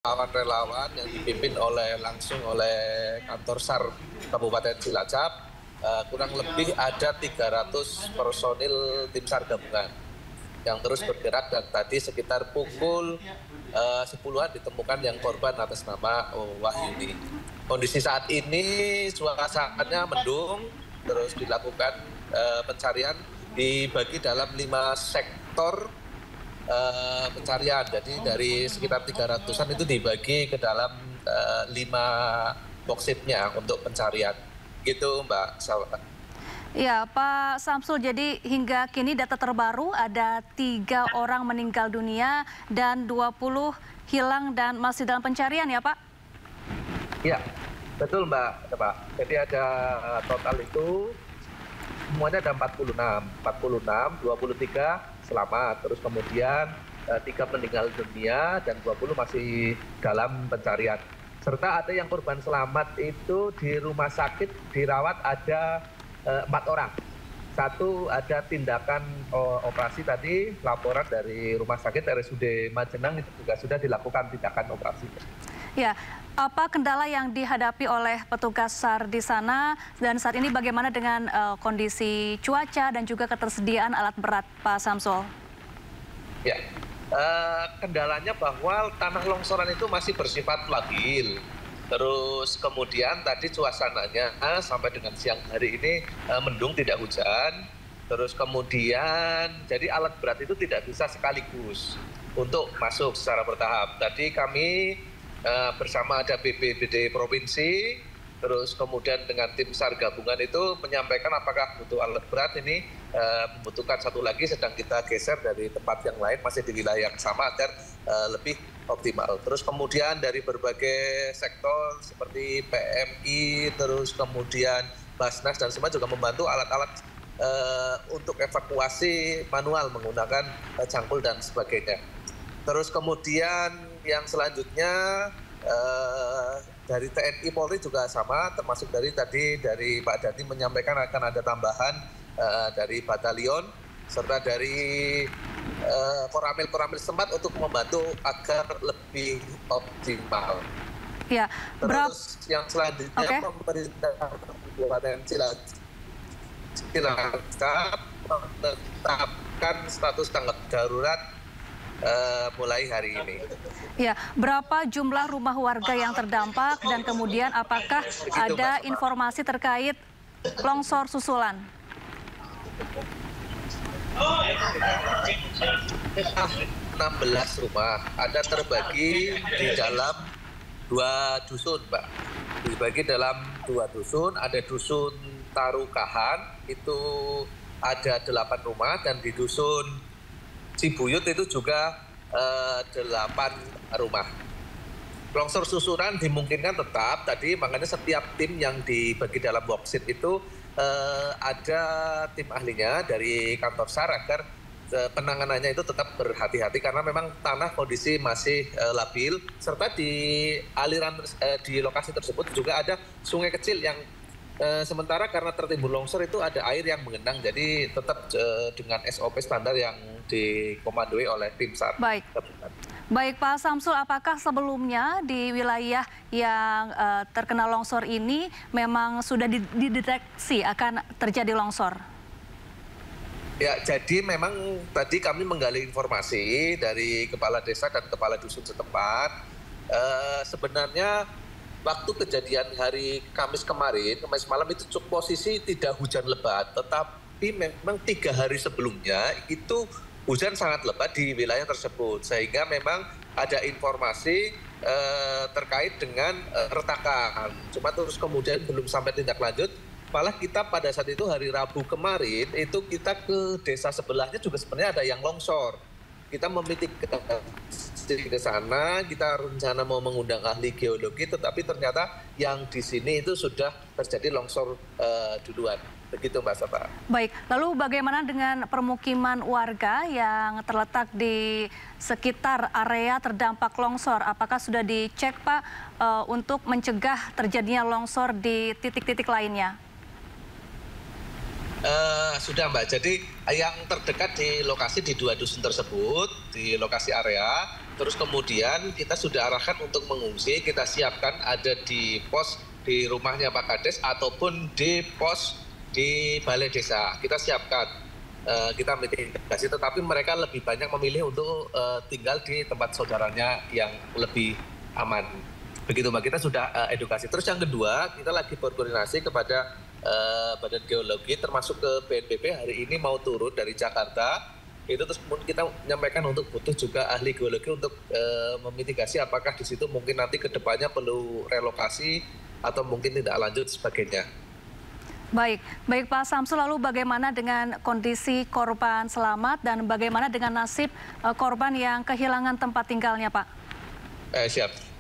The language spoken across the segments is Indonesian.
relawan-relawan yang dipimpin langsung oleh Kantor SAR Kabupaten Cilacap, kurang lebih ada 300 personil tim SAR gabungan yang terus bergerak, dan tadi sekitar pukul 10-an ditemukan yang korban atas nama Wahyuni. Kondisi saat ini suasananya mendung, terus dilakukan pencarian dibagi dalam 5 sektor pencarian. Jadi dari sekitar 300-an itu dibagi ke dalam 5 boxitnya untuk pencarian. Gitu Mbak Salwa. Ya, Pak Samsul, jadi hingga kini data terbaru ada 3 orang meninggal dunia dan 20 hilang dan masih dalam pencarian ya Pak? Ya, betul Mbak. Jadi ada total itu semuanya ada 46, 23 selamat, terus kemudian 3 meninggal dunia dan 20 masih dalam pencarian. Serta ada yang korban selamat itu di rumah sakit dirawat ada 4 orang. 1 ada tindakan operasi tadi, laporan dari rumah sakit RSUD Majenang itu juga sudah dilakukan tindakan operasi. Ya, apa kendala yang dihadapi oleh petugas SAR di sana, dan saat ini bagaimana dengan kondisi cuaca dan juga ketersediaan alat berat, Pak Samsul? Ya, kendalanya bahwa tanah longsoran itu masih bersifat labil. Terus kemudian tadi suasananya sampai dengan siang hari ini mendung, tidak hujan. Terus kemudian jadi alat berat itu tidak bisa sekaligus untuk masuk secara bertahap. Tadi kami bersama ada BPBD Provinsi, terus kemudian dengan tim SAR gabungan itu menyampaikan apakah butuh alat berat ini, membutuhkan 1 lagi sedang kita geser dari tempat yang lain masih di wilayah yang sama agar lebih optimal. Terus kemudian dari berbagai sektor seperti PMI, terus kemudian Basnas dan semua juga membantu alat-alat untuk evakuasi manual menggunakan cangkul dan sebagainya. Terus kemudian yang selanjutnya dari TNI Polri juga sama, termasuk dari Pak Dadi menyampaikan akan ada tambahan dari batalion serta dari koramil setempat untuk membantu agar lebih optimal. Ya, terus yang selanjutnya pemerintah Kabupaten Cilacap menetapkan status tanggap darurat mulai hari ini. Ya, berapa jumlah rumah warga yang terdampak dan kemudian apakah ada informasi terkait longsor susulan? 16 rumah ada terbagi di dalam 2 dusun, Mbak. Dibagi dalam 2 dusun, ada dusun Tarukahan itu ada 8 rumah, dan di dusun Cibuyut itu juga 8 rumah. Longsor susulan dimungkinkan tetap tadi, makanya setiap tim yang dibagi dalam boxit itu ada tim ahlinya dari kantor SAR agar penanganannya itu tetap berhati-hati karena memang tanah kondisi masih labil, serta di aliran di lokasi tersebut juga ada sungai kecil yang sementara karena tertimbun longsor itu ada air yang mengenang, jadi tetap dengan SOP standar yang dikomandoi oleh tim SAR. Baik Pak Samsul, apakah sebelumnya di wilayah yang terkena longsor ini memang sudah dideteksi akan terjadi longsor? Ya, jadi memang tadi kami menggali informasi dari kepala desa dan kepala dusun setempat. Sebenarnya waktu kejadian hari Kamis malam itu posisi tidak hujan lebat, tetapi memang 3 hari sebelumnya itu hujan sangat lebat di wilayah tersebut, sehingga memang ada informasi terkait dengan retakan. Cuma terus kemudian belum sampai tindak lanjut. Malah kita pada saat itu hari Rabu kemarin itu kita ke desa sebelahnya juga sebenarnya ada yang longsor. Kita memitigasi ke sana, kita rencana mau mengundang ahli geologi, tetapi ternyata yang di sini itu sudah terjadi longsor duluan. Begitu Mbak Safa. Baik, lalu bagaimana dengan permukiman warga yang terletak di sekitar area terdampak longsor? Apakah sudah dicek Pak untuk mencegah terjadinya longsor di titik-titik lainnya? Sudah Mbak, jadi yang terdekat di lokasi di 2 dusun tersebut, di lokasi area, Terus kemudian kita sudah arahkan untuk mengungsi, kita siapkan ada di pos di rumahnya Pak Kades ataupun di pos di balai desa. Kita siapkan, kita mitigasi, tetapi mereka lebih banyak memilih untuk tinggal di tempat saudaranya yang lebih aman. Begitu Mbak, kita sudah edukasi. Terus yang kedua, kita lagi berkoordinasi kepada Badan Geologi termasuk ke BNPB hari ini mau turun dari Jakarta. Itu terus kemudian kita menyampaikan untuk butuh juga ahli geologi untuk memitigasi apakah di situ mungkin nanti ke depannya perlu relokasi atau mungkin tidak lanjut sebagainya. Baik Pak Samsul, lalu bagaimana dengan kondisi korban selamat dan bagaimana dengan nasib korban yang kehilangan tempat tinggalnya, Pak? Siap.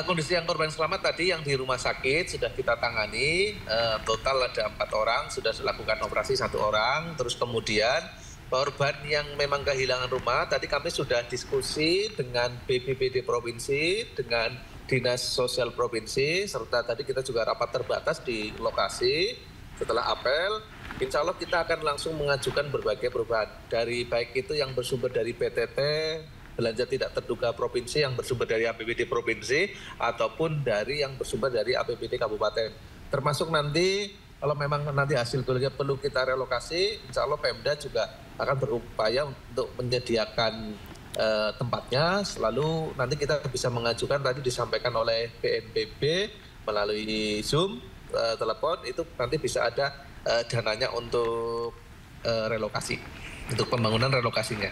Kondisi yang korban selamat tadi yang di rumah sakit sudah kita tangani, total ada 4 orang, sudah dilakukan operasi 1 orang, terus kemudian korban yang memang kehilangan rumah, tadi kami sudah diskusi dengan BPBD Provinsi, dengan Dinas Sosial Provinsi, serta tadi kita juga rapat terbatas di lokasi. Setelah apel, insya Allah kita akan langsung mengajukan berbagai perubahan. Dari baik itu yang bersumber dari PTT, belanja tidak terduga provinsi yang bersumber dari APBD Provinsi, ataupun dari yang bersumber dari APBD Kabupaten. Termasuk nanti, kalau memang nanti hasil geologi perlu kita relokasi, insya Allah Pemda juga akan berupaya untuk menyediakan tempatnya. Lalu nanti kita bisa mengajukan, tadi disampaikan oleh BNPB melalui Zoom, telepon, itu nanti bisa ada dananya untuk relokasi, untuk pembangunan relokasinya.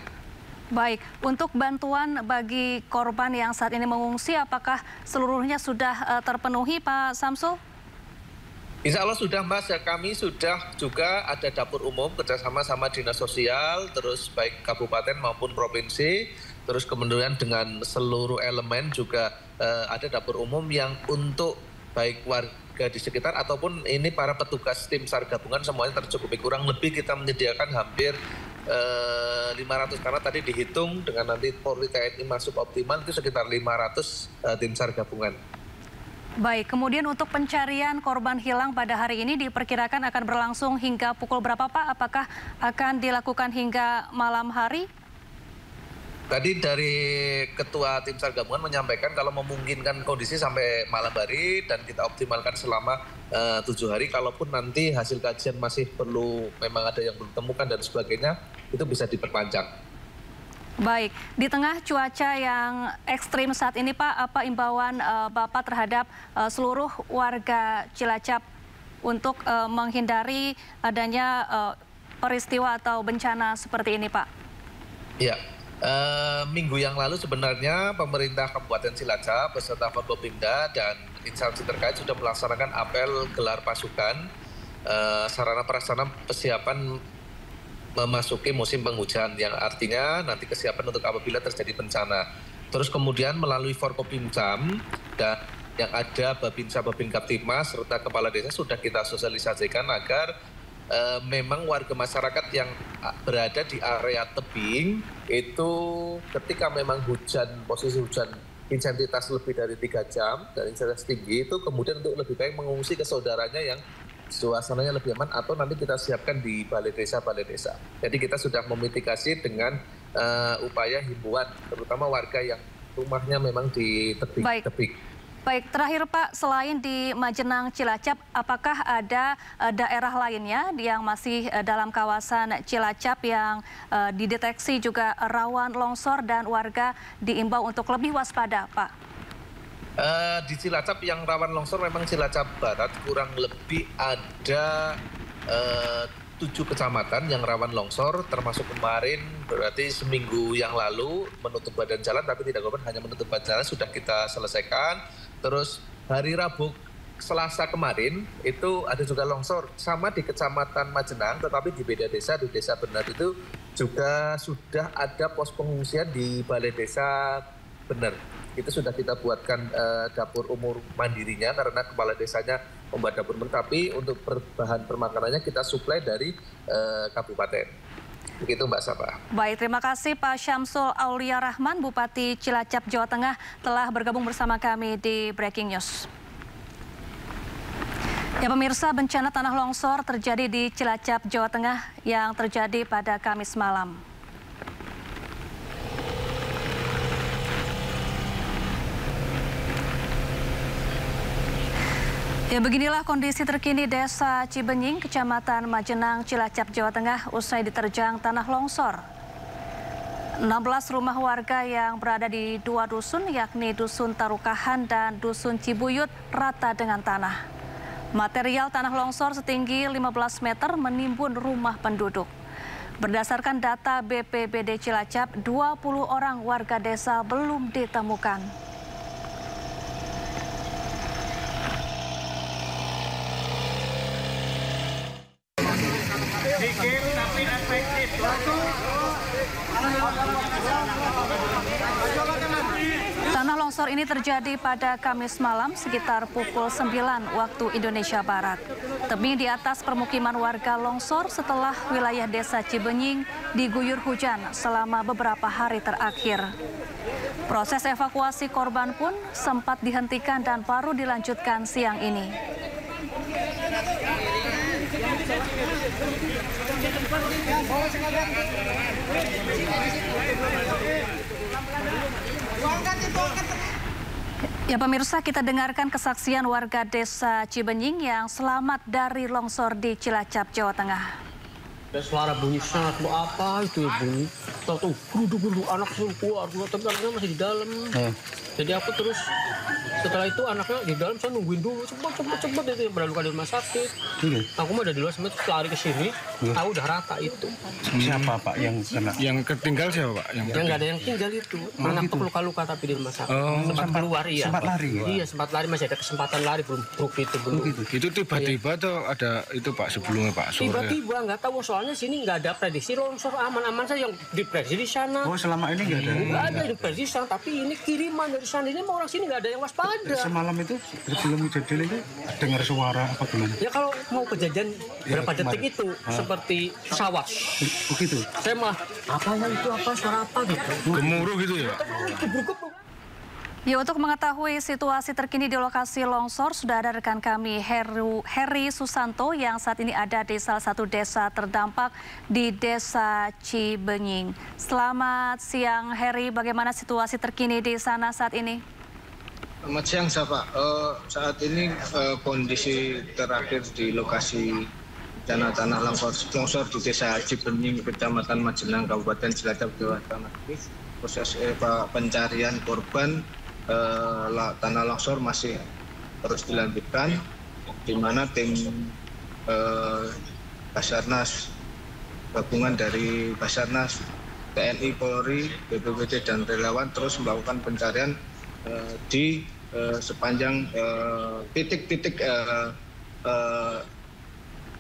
Baik, untuk bantuan bagi korban yang saat ini mengungsi, apakah seluruhnya sudah terpenuhi, Pak Samsul? Insya Allah sudah, Mas. Kami sudah juga ada dapur umum kerjasama sama Dinas Sosial, terus baik kabupaten maupun provinsi, terus kemudian dengan seluruh elemen juga ada dapur umum yang untuk baik warga di sekitar ataupun ini para petugas tim SAR gabungan semuanya tercukupi. Kurang lebih kita menyediakan hampir 500, karena tadi dihitung dengan nanti Polri TNI masuk optimal itu sekitar 500 tim SAR gabungan. Baik, kemudian untuk pencarian korban hilang pada hari ini diperkirakan akan berlangsung hingga pukul berapa, Pak? Apakah akan dilakukan hingga malam hari? Tadi dari Ketua Tim SAR Gabungan menyampaikan kalau memungkinkan kondisi sampai malam hari dan kita optimalkan selama 7 hari. Kalaupun nanti hasil kajian masih perlu, memang ada yang belum ditemukan dan sebagainya, itu bisa diperpanjang. Baik, di tengah cuaca yang ekstrim saat ini, Pak, apa imbauan Bapak terhadap seluruh warga Cilacap untuk menghindari adanya peristiwa atau bencana seperti ini, Pak? Iya. Minggu yang lalu sebenarnya pemerintah Kabupaten Cilacap beserta Forkopimda dan instansi terkait sudah melaksanakan apel gelar pasukan sarana prasarana persiapan memasuki musim penghujan, yang artinya nanti kesiapan untuk apabila terjadi bencana. Terus kemudian melalui Forkopimcam dan yang ada Babinsa, Babinkaptimas serta kepala desa sudah kita sosialisasikan agar memang warga masyarakat yang berada di area tebing itu ketika memang hujan, posisi hujan intensitas lebih dari 3 jam dan intensitas tinggi, itu kemudian untuk lebih baik mengungsi ke saudaranya yang suasananya lebih aman, atau nanti kita siapkan di balai desa. Jadi kita sudah memitigasi dengan upaya himbauan, terutama warga yang rumahnya memang di tebing. Baik, terakhir Pak, selain di Majenang Cilacap, apakah ada daerah lainnya yang masih dalam kawasan Cilacap yang dideteksi juga rawan longsor dan warga diimbau untuk lebih waspada, Pak? Di Cilacap yang rawan longsor memang Cilacap Barat, kurang lebih ada 7 kecamatan yang rawan longsor, termasuk kemarin berarti seminggu yang lalu menutup badan jalan, tapi tidak korban, hanya menutup badan jalan sudah kita selesaikan. Terus hari Rabu, Selasa kemarin itu ada juga longsor sama di Kecamatan Majenang, tetapi di beda desa, di Desa Benar itu juga sudah ada pos pengungsian di Balai Desa Benar. Itu sudah kita buatkan dapur umum mandirinya karena kepala desanya membuat dapur umum, tapi untuk bahan permakanannya kita suplai dari kabupaten. Begitu Mbak Sapa. Baik, terima kasih Pak Syamsul Aulia Rahman, Bupati Cilacap, Jawa Tengah, telah bergabung bersama kami di Breaking News. Ya pemirsa, bencana tanah longsor terjadi di Cilacap, Jawa Tengah yang terjadi pada Kamis malam. Ya, beginilah kondisi terkini Desa Cibenying, Kecamatan Majenang, Cilacap, Jawa Tengah usai diterjang tanah longsor. 16 rumah warga yang berada di 2 dusun, yakni Dusun Tarukahan dan Dusun Cibuyut, rata dengan tanah. Material tanah longsor setinggi 15 meter menimbun rumah penduduk. Berdasarkan data BPBD Cilacap, 20 orang warga desa belum ditemukan. Tanah longsor ini terjadi pada Kamis malam sekitar pukul 9 waktu Indonesia Barat. Tebing di atas permukiman warga longsor setelah wilayah Desa Cibenying diguyur hujan selama beberapa hari terakhir. Proses evakuasi korban pun sempat dihentikan dan baru dilanjutkan siang ini. Ya pemirsa, kita dengarkan kesaksian warga Desa Cibenying yang selamat dari longsor di Cilacap, Jawa Tengah. Ada suara bunyi sangat apa itu bunyi. Tahu geruduk anak suruh keluar, tapi anaknya masih di dalam. Jadi aku terus setelah itu anaknya di dalam, saya nungguin dulu cepet itu yang berluka di rumah sakit. Aku mah udah di luar, sempat lari ke sini, tahu udah rata itu. Siapa Pak yang kena? Yang ketinggal siapa Pak? Yang nggak ada yang tinggal itu. Anak luka-luka tapi di rumah sakit. Sempat keluar ya. Sempat lari ya? Iya sempat lari, masih ada kesempatan lari belum belum. Itu tiba-tiba tuh ada itu Pak sebelumnya Pak sore. Tiba-tiba nggak tahu, soalnya sini nggak ada prediksi longsor, aman-aman saja yang diprediksi di sana. Oh selama ini nggak ada? Nggak ada diprediksi sana, tapi ini kiriman dari sana, ini orang sini nggak ada yang waspada. Semalam itu sebelum kejadian itu dengar suara apa gimana? Ya kalau mau kejadian berapa detik itu seperti pesawat. Begitu. Saya mah apa itu suara apa gitu. Gemuruh gitu ya? Ya, untuk mengetahui situasi terkini di lokasi longsor, sudah ada rekan kami Heri Susanto yang saat ini ada di salah satu desa terdampak di Desa Cibenying. Selamat siang Heri, bagaimana situasi terkini di sana saat ini? Selamat siang, Safa. Saat ini kondisi terakhir di lokasi bencana tanah longsor di Desa Cibenying, Kecamatan Majenang, Kabupaten Cilacap, Jawa Tengah. Proses pencarian korban tanah longsor masih terus dilanjutkan, di mana tim Basarnas, gabungan dari Basarnas, TNI, Polri, BPBD dan relawan terus melakukan pencarian di sepanjang titik-titik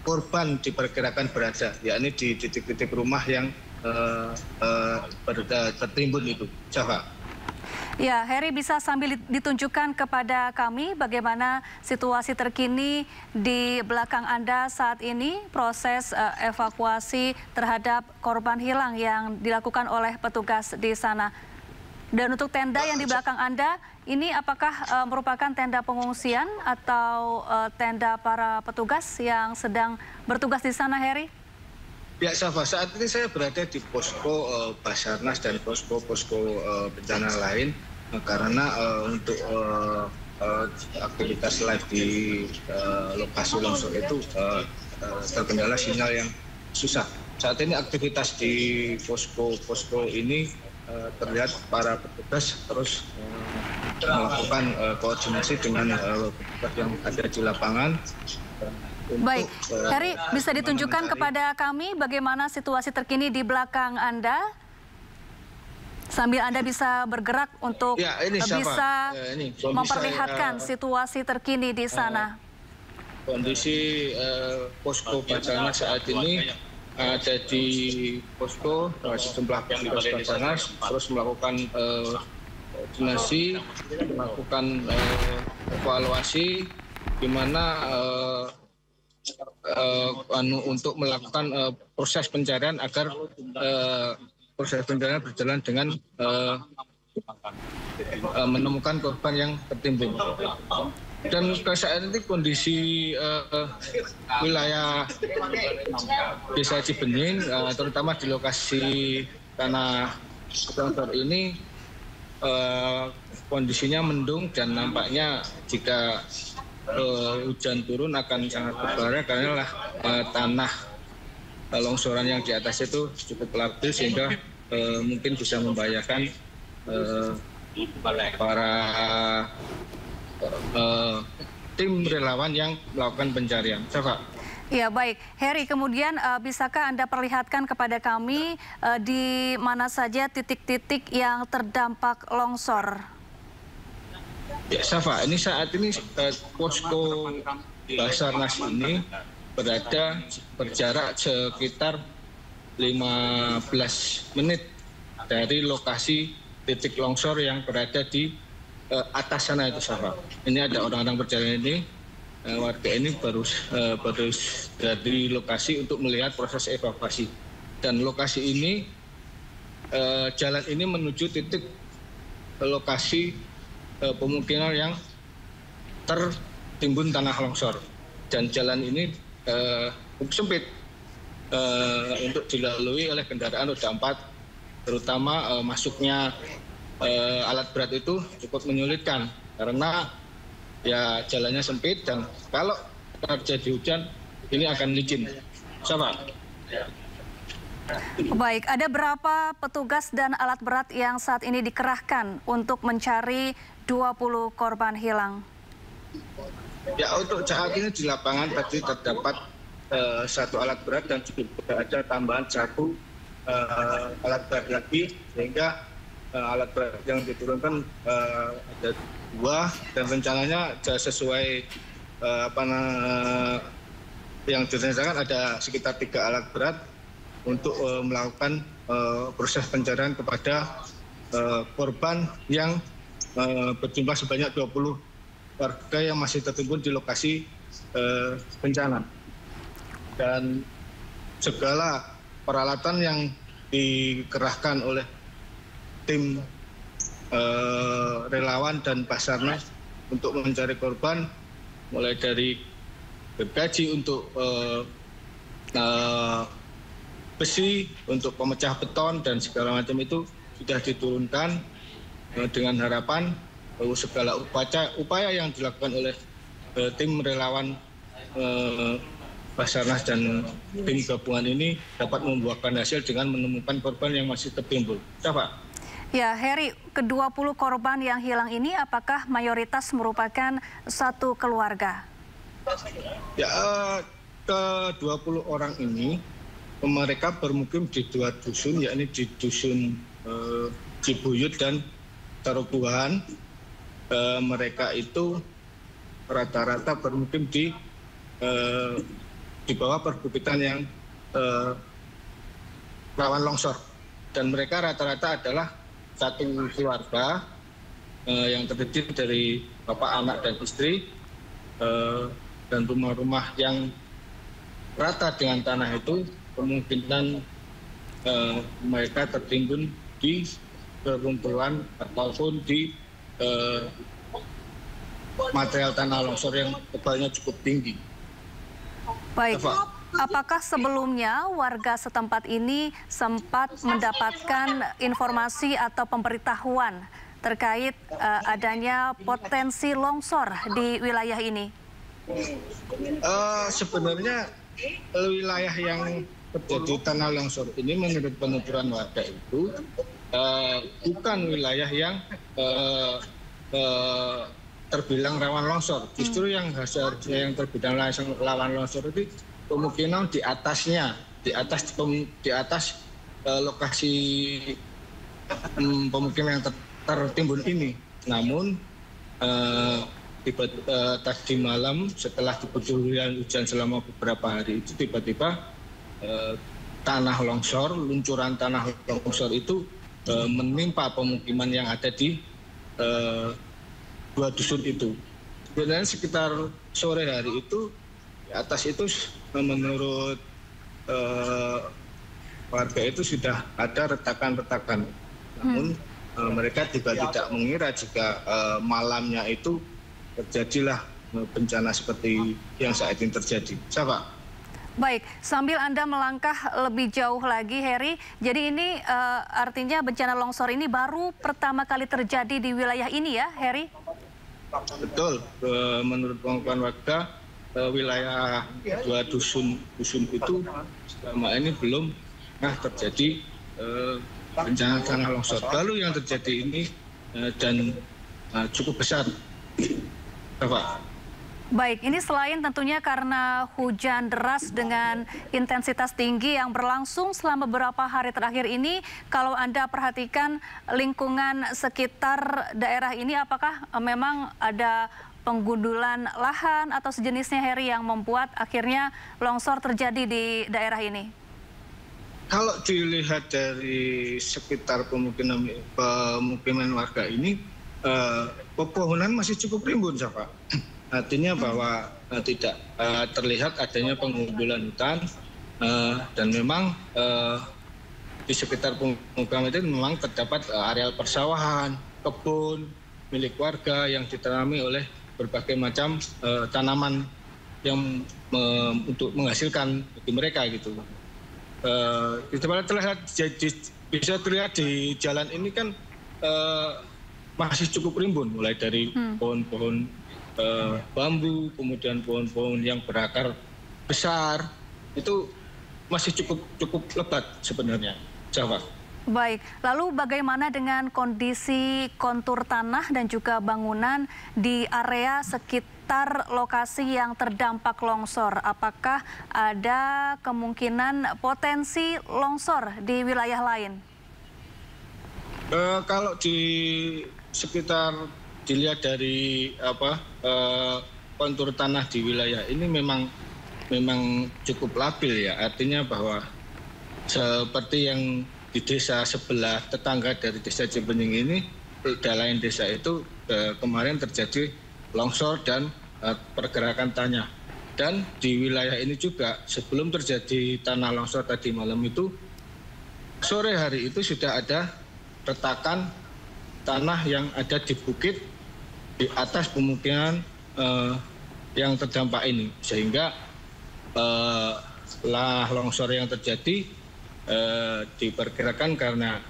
korban diperkirakan berada, yakni di titik-titik rumah yang tertimbun itu. Java. Ya, Heri, bisa sambil ditunjukkan kepada kami bagaimana situasi terkini di belakang Anda saat ini, proses evakuasi terhadap korban hilang yang dilakukan oleh petugas di sana. Dan untuk tenda yang di belakang Anda, ini apakah merupakan tenda pengungsian atau tenda para petugas yang sedang bertugas di sana, Heri? Ya, Safa, saat ini saya berada di posko Basarnas dan posko bencana lain, karena untuk aktivitas live di lokasi longsor itu terkendala sinyal yang susah. Saat ini aktivitas di posko ini terlihat para petugas terus melakukan koordinasi dengan petugas yang ada di lapangan. Baik, Heri, bisa ditunjukkan kepada kami bagaimana situasi terkini di belakang Anda? Sambil Anda bisa bergerak untuk bisa memperlihatkan situasi terkini di sana. Kondisi posko Basarnas saat ini ada di posko sejumlah petugas Basarnas terus melakukan koordinasi, melakukan evaluasi, di mana untuk melakukan proses pencarian agar proses pencarian berjalan dengan menemukan korban yang tertimbun. Dan saat ini kondisi wilayah Desa Cibenying, terutama di lokasi tanah longsor ini, kondisinya mendung dan nampaknya jika hujan turun akan sangat berbahaya karena tanah longsoran yang di atas itu cukup labil sehingga mungkin bisa membahayakan para tim relawan yang melakukan pencarian. Coba. Ya baik, Heri, kemudian bisakah Anda perlihatkan kepada kami di mana saja titik-titik yang terdampak longsor? Ya, Safa, ini saat ini posko Basarnas ini berjarak sekitar 15 menit dari lokasi titik longsor yang berada di atas sana itu, Safa. Ini ada orang-orang berjalan ini, warga ini baru dari lokasi untuk melihat proses evakuasi. Dan lokasi ini, jalan ini menuju titik lokasi pemukiman yang tertimbun tanah longsor. Dan jalan ini sempit untuk dilalui oleh kendaraan roda 4, terutama masuknya alat berat itu cukup menyulitkan karena ya jalannya sempit dan kalau terjadi hujan ini akan licin. Sama. Baik, ada berapa petugas dan alat berat yang saat ini dikerahkan untuk mencari 20 korban hilang? Ya, untuk saat ini di lapangan tadi terdapat satu alat berat dan juga ada tambahan satu alat berat lagi sehingga alat berat yang diturunkan ada 2 dan rencananya sesuai yang direncanakan ada sekitar 3 alat berat untuk melakukan proses pencarian kepada korban yang berjumlah sebanyak 20 warga yang masih tertimbun di lokasi bencana. Dan segala peralatan yang dikerahkan oleh tim relawan dan Basarnas untuk mencari korban, mulai dari gergaji untuk besi, untuk pemecah beton dan segala macam itu sudah diturunkan dengan harapan bahwa segala upaya yang dilakukan oleh tim relawan Basarnas dan tim gabungan ini dapat membuahkan hasil dengan menemukan korban yang masih tertimbun. Coba. Ya, Heri, ke-20 korban yang hilang ini apakah mayoritas merupakan satu keluarga? Ya, ke-20 orang ini mereka bermukim di 2 dusun, yakni di dusun Cibuyut dan Tarubuhan. Mereka itu rata-rata bermukim di bawah perbukitan yang rawan longsor. Dan mereka rata-rata adalah satu keluarga yang terdiri dari bapak, anak, dan istri, dan rumah-rumah yang rata dengan tanah itu kemungkinan mereka tertimbun di reruntuhan ataupun di material tanah longsor yang tebalnya cukup tinggi. Baik, apakah sebelumnya warga setempat ini sempat mendapatkan informasi atau pemberitahuan terkait adanya potensi longsor di wilayah ini? Sebenarnya wilayah yang terjadi tanah longsor ini menurut penuturan warga itu bukan wilayah yang terbilang rawan longsor. Justru yang harusnya yang terbilang rawan longsor itu kemungkinan di atas lokasi pemukiman yang tertimbun ini. Namun tadi malam setelah diguyur hujan selama beberapa hari itu tiba-tiba tanah longsor, luncuran tanah longsor itu menimpa pemukiman yang ada di 2 dusun itu. Sebenarnya sekitar sore hari itu di atas itu menurut warga itu sudah ada retakan-retakan. Namun mereka juga tidak mengira jika malamnya itu terjadilah bencana seperti yang saat ini terjadi. Siapa? Baik, sambil Anda melangkah lebih jauh lagi, Heri, jadi ini artinya bencana longsor ini baru pertama kali terjadi di wilayah ini ya, Heri? Betul, menurut pengakuan warga, wilayah 2 dusun itu selama ini belum terjadi bencana tanah longsor. Lalu yang terjadi ini dan cukup besar, Pak. Baik, ini selain tentunya karena hujan deras dengan intensitas tinggi yang berlangsung selama beberapa hari terakhir ini, kalau Anda perhatikan lingkungan sekitar daerah ini, apakah memang ada penggundulan lahan atau sejenisnya, Heri, yang membuat akhirnya longsor terjadi di daerah ini? Kalau dilihat dari sekitar pemukiman warga ini, pepohonan masih cukup rimbun, Pak. Artinya bahwa tidak terlihat adanya penggundulan hutan dan memang di sekitar pemukiman itu memang terdapat areal persawahan, kebun milik warga yang ditanami oleh berbagai macam tanaman yang untuk menghasilkan bagi mereka gitu. Bisa terlihat di jalan ini kan masih cukup rimbun, mulai dari pohon-pohon bambu, kemudian pohon-pohon yang berakar besar, itu masih cukup lebat sebenarnya, Jawa. Baik, lalu bagaimana dengan kondisi kontur tanah dan juga bangunan di area sekitar lokasi yang terdampak longsor? Apakah ada kemungkinan potensi longsor di wilayah lain? Kalau di sekitar dilihat dari kontur tanah di wilayah ini memang cukup labil ya, artinya bahwa seperti yang di desa sebelah tetangga dari desa Cibenying ini, lain desa itu kemarin terjadi longsor dan pergerakan tanah. Dan di wilayah ini juga sebelum terjadi tanah longsor tadi malam itu, sore hari itu sudah ada retakan tanah yang ada di bukit di atas pemukiman yang terdampak ini, sehingga setelah longsor yang terjadi diperkirakan karena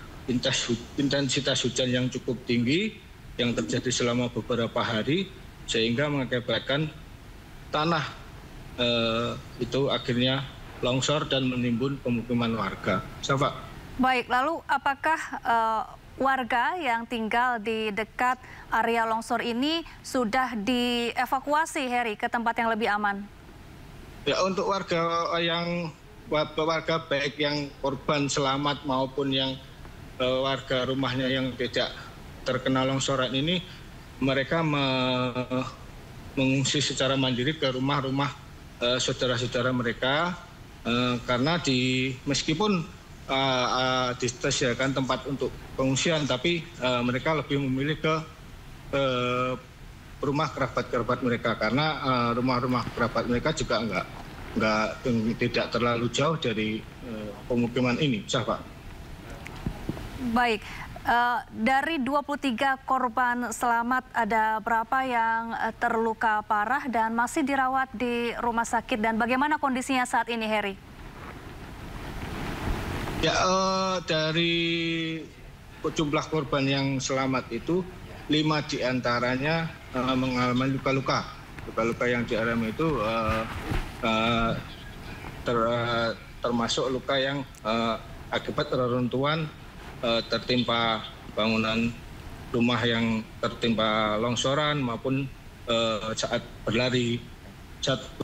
intensitas hujan yang cukup tinggi yang terjadi selama beberapa hari, sehingga mengakibatkan tanah itu akhirnya longsor dan menimbun pemukiman warga. Pak. Baik, lalu apakah warga yang tinggal di dekat area longsor ini sudah dievakuasi, Heri, ke tempat yang lebih aman? Ya, untuk warga baik yang korban selamat maupun yang warga rumahnya yang tidak terkena longsoran ini, mereka mengungsi secara mandiri ke rumah-rumah saudara-saudara mereka, karena meskipun disediakan tempat untuk pengungsian, tapi mereka lebih memilih ke rumah kerabat-kerabat mereka, karena rumah-rumah kerabat mereka juga tidak terlalu jauh dari pemukiman ini, Pak. Baik, dari 23 korban selamat, ada berapa yang terluka parah dan masih dirawat di rumah sakit, dan bagaimana kondisinya saat ini, Heri? Ya, dari jumlah korban yang selamat itu 5 diantaranya mengalami luka-luka. Luka-luka yang dialami itu termasuk luka yang akibat reruntuhan tertimpa bangunan rumah yang tertimpa longsoran maupun saat berlari. 1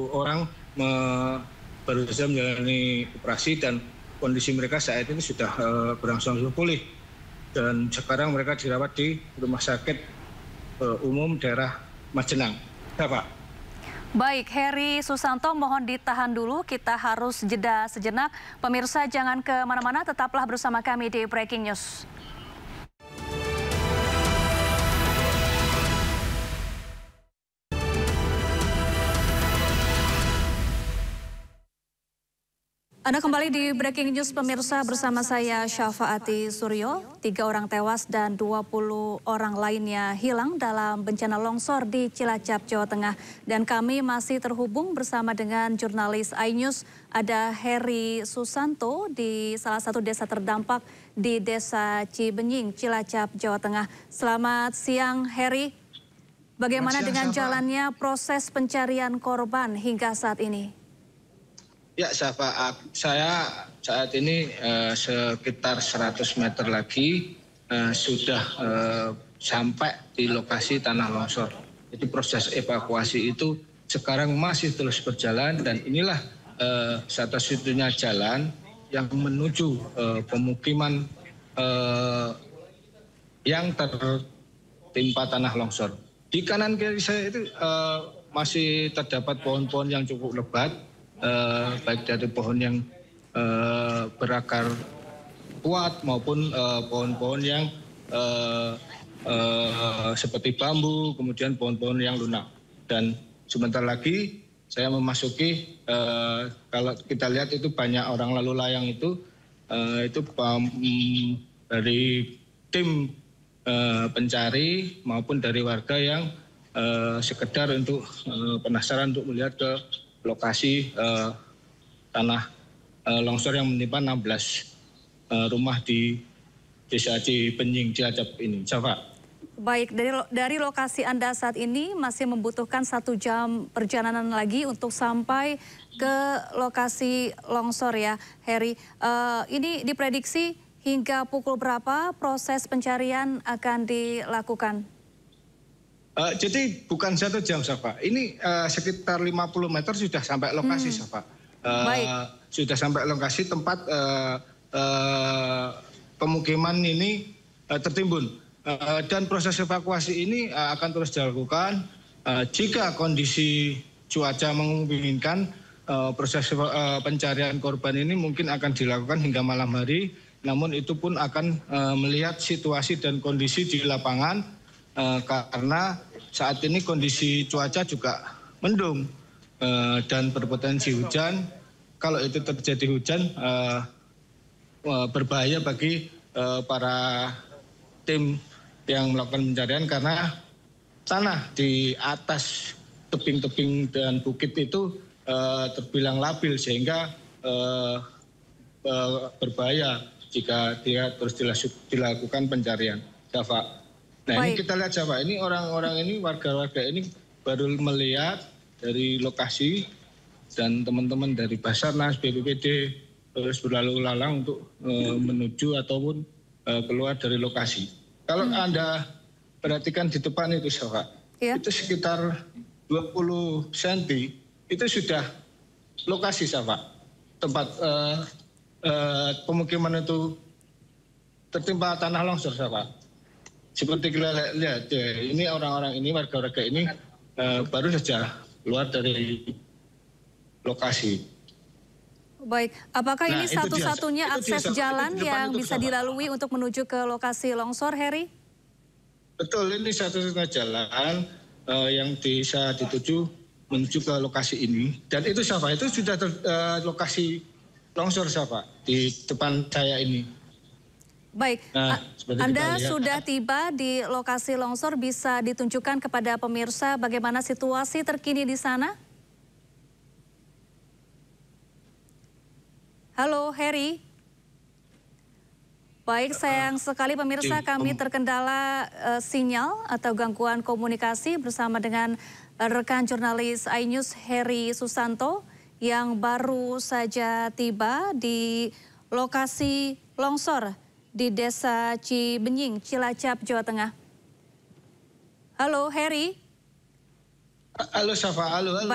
orang berusaha menjalani operasi dan kondisi mereka saat ini sudah berangsur-angsur pulih, dan sekarang mereka dirawat di Rumah Sakit Umum Daerah Majenang. Ya, Pak. Baik, Heri Susanto, mohon ditahan dulu, kita harus jeda sejenak. Pemirsa jangan kemana-mana, tetaplah bersama kami di Breaking News. Anda kembali di Breaking News, pemirsa, bersama saya Syafaati Suryo. 3 orang tewas dan 20 orang lainnya hilang dalam bencana longsor di Cilacap, Jawa Tengah. Dan kami masih terhubung bersama dengan jurnalis iNews, ada Heri Susanto di salah satu desa terdampak di Desa Cibenying, Cilacap, Jawa Tengah. Selamat siang, Heri. Bagaimana dengan Safa. jalannya proses pencarian korban hingga saat ini? Ya, Safa, saya saat ini sekitar 100 meter lagi sudah sampai di lokasi tanah longsor. Jadi proses evakuasi itu sekarang masih terus berjalan dan inilah satu-satunya jalan yang menuju pemukiman yang tertimpa tanah longsor. Di kanan kiri saya itu masih terdapat pohon-pohon yang cukup lebat, baik dari pohon yang berakar kuat maupun pohon-pohon yang seperti bambu, kemudian pohon-pohon yang lunak. Dan sebentar lagi saya memasuki, kalau kita lihat itu banyak orang lalu layang itu dari tim pencari maupun dari warga yang sekedar untuk penasaran untuk melihat ke lokasi tanah longsor yang menimpa 16 rumah di Desa Cibenying, Cilacap ini. Safa. Baik, dari lokasi Anda saat ini masih membutuhkan 1 jam perjalanan lagi untuk sampai ke lokasi longsor ya, Heri. Ini diprediksi hingga pukul berapa proses pencarian akan dilakukan? Jadi bukan 1 jam, Safa. Ini sekitar 50 meter sudah sampai lokasi, Safa. Baik. Sudah sampai lokasi tempat pemukiman ini tertimbun. Dan proses evakuasi ini akan terus dilakukan. Jika kondisi cuaca memungkinkan, proses pencarian korban ini mungkin akan dilakukan hingga malam hari. Namun itu pun akan melihat situasi dan kondisi di lapangan karena saat ini kondisi cuaca juga mendung dan berpotensi hujan. Kalau itu terjadi hujan berbahaya bagi para tim yang melakukan pencarian karena tanah di atas tebing-tebing dan bukit itu terbilang labil sehingga berbahaya jika dia terus dilakukan pencarian. Safa. Nah, ini kita lihat, Safa, ini orang-orang ini, warga-warga ini baru melihat dari lokasi dan teman-teman dari Basarnas, BPBD terus berlalu lalang untuk menuju ataupun keluar dari lokasi. Kalau Anda perhatikan di depan itu, Safa, itu sekitar 20 cm itu sudah lokasi, Safa, tempat pemukiman itu tertimpa tanah longsor, Safa. Seperti kita lihat, ini orang-orang ini, warga-warga ini baru saja keluar dari lokasi. Baik, apakah ini satu-satunya akses jalan yang bisa dilalui untuk menuju ke lokasi longsor, Heri? Betul, ini satu-satunya jalan yang bisa dituju menuju ke lokasi ini. Dan itu, Safa, itu sudah lokasi longsor, Safa, di depan saya ini. Baik, Anda sudah tiba di lokasi longsor, bisa ditunjukkan kepada pemirsa bagaimana situasi terkini di sana? Halo, Heri. Baik, sayang sekali pemirsa, kami terkendala sinyal atau gangguan komunikasi bersama dengan rekan jurnalis iNews Heri Susanto yang baru saja tiba di lokasi longsor di Desa Cibenying, Cilacap, Jawa Tengah. Halo, Heri. Halo, Safa. Halo.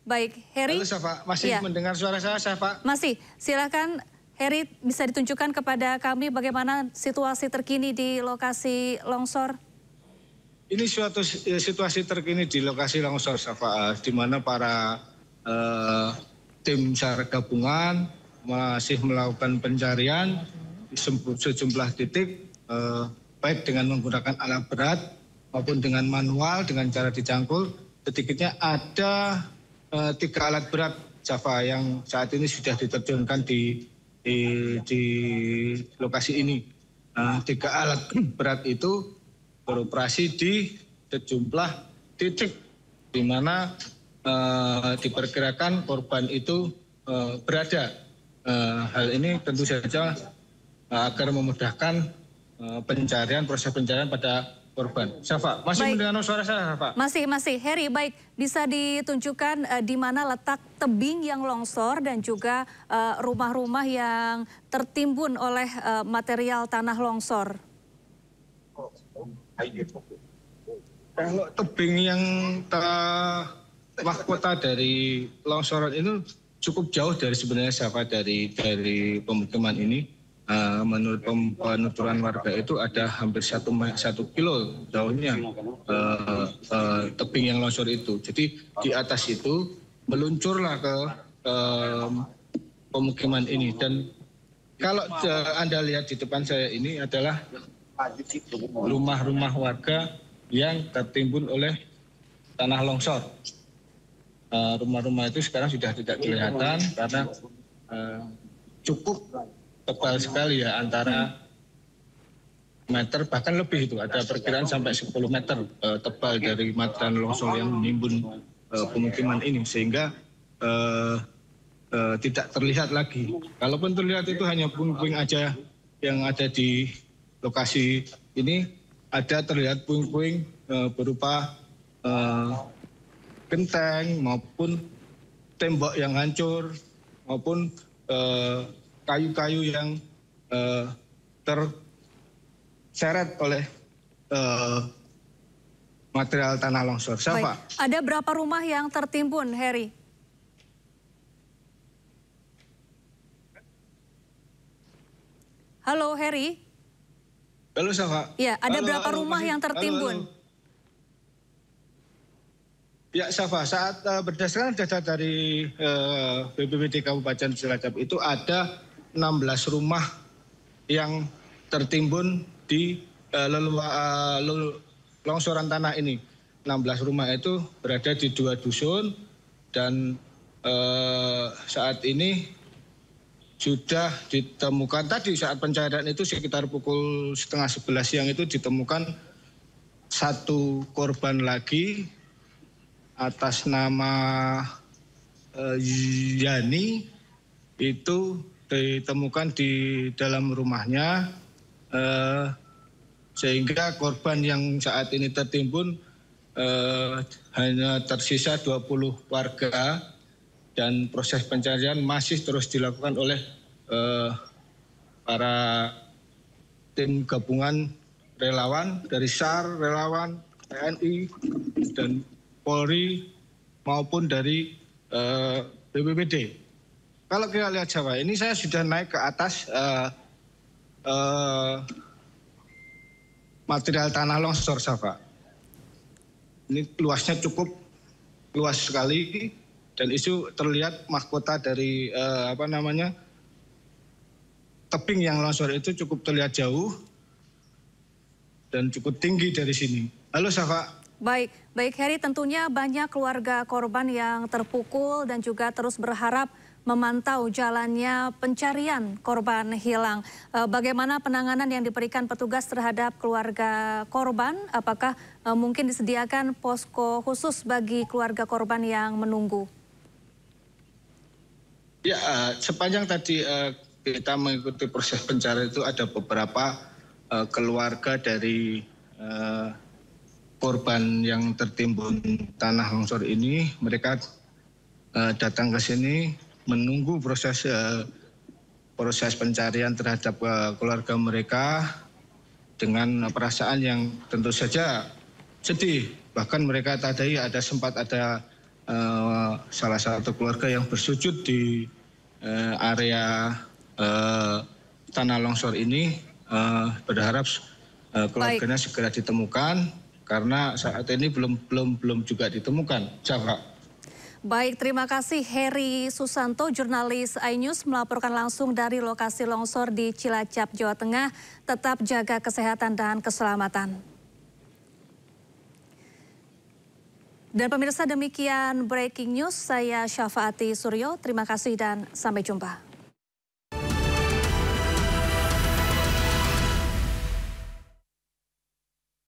Baik, Heri. Halo, Safa. Masih mendengar suara saya, Safa? Masih. Silakan, Heri, bisa ditunjukkan kepada kami bagaimana situasi terkini di lokasi longsor? Ini suatu situasi terkini di lokasi longsor, Safa, di mana para tim SAR gabungan masih melakukan pencarian di sejumlah titik, baik dengan menggunakan alat berat maupun dengan manual, dengan cara dicangkul. Sedikitnya ada 3 alat berat, Safa, yang saat ini sudah diterjunkan di lokasi ini. 3 alat berat itu beroperasi di sejumlah titik di mana diperkirakan korban itu berada. Hal ini tentu saja agar memudahkan proses pencarian pada korban. Syafa, masih mendengar suara saya, Pak? Masih. Heri, baik. Bisa ditunjukkan di mana letak tebing yang longsor dan juga rumah-rumah yang tertimbun oleh material tanah longsor? Kalau tebing yang mahkota dari longsoran itu cukup jauh dari sebenarnya Syafa dari pemukiman ini. Menurut penuturan warga itu ada hampir 1 kilo jauhnya tebing yang longsor itu. Jadi di atas itu meluncurlah ke pemukiman ini. Dan kalau Anda lihat di depan saya ini adalah rumah-rumah warga yang tertimbun oleh tanah longsor. Rumah-rumah itu sekarang sudah tidak kelihatan karena cukup tebal sekali ya, antara meter bahkan lebih, itu ada perkiraan sampai 10 meter tebal dari material longsor yang menimbun pemukiman ini, sehingga tidak terlihat lagi. Kalaupun terlihat itu hanya puing-puing aja yang ada di lokasi ini. Ada terlihat puing-puing berupa genteng maupun tembok yang hancur maupun kayu-kayu yang terseret oleh material tanah longsor. Siapa? Ada berapa rumah yang tertimbun, Heri? Halo, Heri. Halo, Safa. Ya, ada berapa rumah yang tertimbun? Halo. Ya, Safa, saat berdasarkan data dari BPBD Kabupaten Cilacap itu ada 16 rumah yang tertimbun di longsoran tanah ini. 16 rumah itu berada di 2 dusun dan saat ini sudah ditemukan, tadi saat pencarian itu sekitar pukul 10:30 siang itu ditemukan 1 korban lagi atas nama Yani, itu ditemukan di dalam rumahnya, sehingga korban yang saat ini tertimbun hanya tersisa 20 warga dan proses pencarian masih terus dilakukan oleh para tim gabungan relawan dari SAR, relawan TNI dan Polri maupun dari BPBD. Kalau kita lihat Jawa, ini saya sudah naik ke atas material tanah longsor, Jawa. Ini luasnya cukup luas sekali dan itu terlihat mahkota dari tebing yang longsor itu cukup terlihat jauh dan cukup tinggi dari sini. Halo, Jawa. Baik Heri, tentunya banyak keluarga korban yang terpukul dan juga terus berharap memantau jalannya pencarian korban hilang. Bagaimana penanganan yang diberikan petugas terhadap keluarga korban? Apakah mungkin disediakan posko khusus bagi keluarga korban yang menunggu? Ya, sepanjang tadi kita mengikuti proses pencarian itu ada beberapa keluarga dari korban yang tertimbun tanah longsor ini. Mereka datang ke sini menunggu proses pencarian terhadap keluarga mereka dengan perasaan yang tentu saja sedih. Bahkan mereka tadi sempat ada salah satu keluarga yang bersujud di area tanah longsor ini, berharap keluarganya segera ditemukan karena saat ini belum juga ditemukan. Jawa. Baik, terima kasih Heri Susanto, jurnalis iNews melaporkan langsung dari lokasi longsor di Cilacap, Jawa Tengah. Tetap jaga kesehatan dan keselamatan. Dan pemirsa, demikian breaking news. Saya Syafaati Suryo, terima kasih dan sampai jumpa.